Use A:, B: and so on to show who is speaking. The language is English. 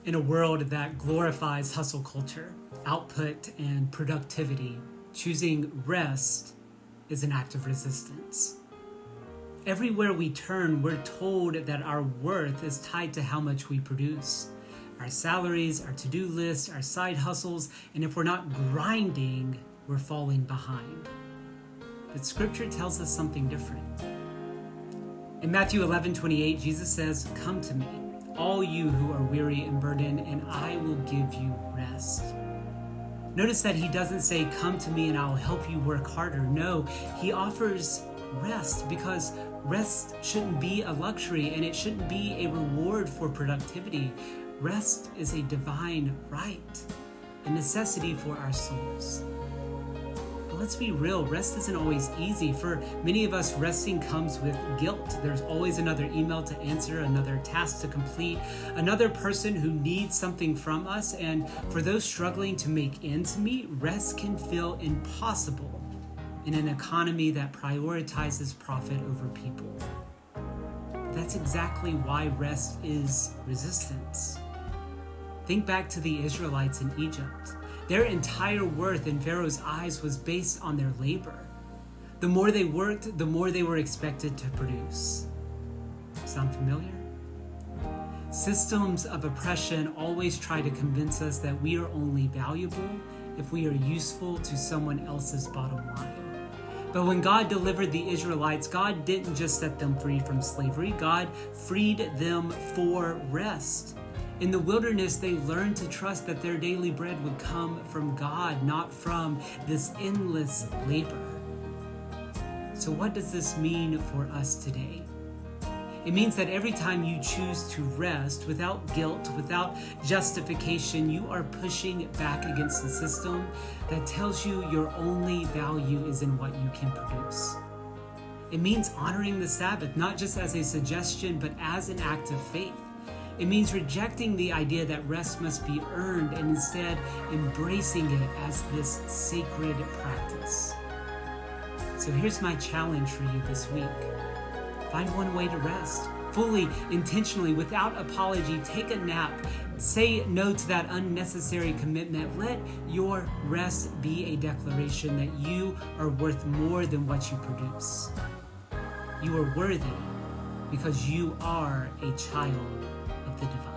A: In a world that glorifies hustle culture, output, and productivity, choosing rest is an act of resistance. Everywhere we turn, we're told that our worth is tied to how much we produce. Our salaries, our to-do lists, our side hustles, and if we're not grinding, we're falling behind. But Scripture tells us something different. In Matthew 11:28, Jesus says, "Come to me, all you who are weary and burdened, and I will give you rest." Notice that he doesn't say, "Come to me and I'll help you work harder." No, he offers rest because rest shouldn't be a luxury and it shouldn't be a reward for productivity. Rest is a divine right, a necessity for our souls. But let's be real, rest isn't always easy. For many of us, resting comes with guilt. There's always another email to answer, another task to complete, another person who needs something from us. And for those struggling to make ends meet, rest can feel impossible in an economy that prioritizes profit over people. That's exactly why rest is resistance. Think back to the Israelites in Egypt. Their entire worth in Pharaoh's eyes was based on their labor. The more they worked, the more they were expected to produce. Sound familiar? Systems of oppression always try to convince us that we are only valuable if we are useful to someone else's bottom line. But when God delivered the Israelites, God didn't just set them free from slavery. God freed them for rest. In the wilderness, they learned to trust that their daily bread would come from God, not from this endless labor. So what does this mean for us today? It means that every time you choose to rest without guilt, without justification, you are pushing back against the system that tells you your only value is in what you can produce. It means honoring the Sabbath, not just as a suggestion, but as an act of faith. It means rejecting the idea that rest must be earned and instead embracing it as this sacred practice. So here's my challenge for you this week. Find one way to rest, fully, intentionally, without apology. Take a nap. Say no to that unnecessary commitment. Let your rest be a declaration that you are worth more than what you produce. You are worthy because you are a child of the divine.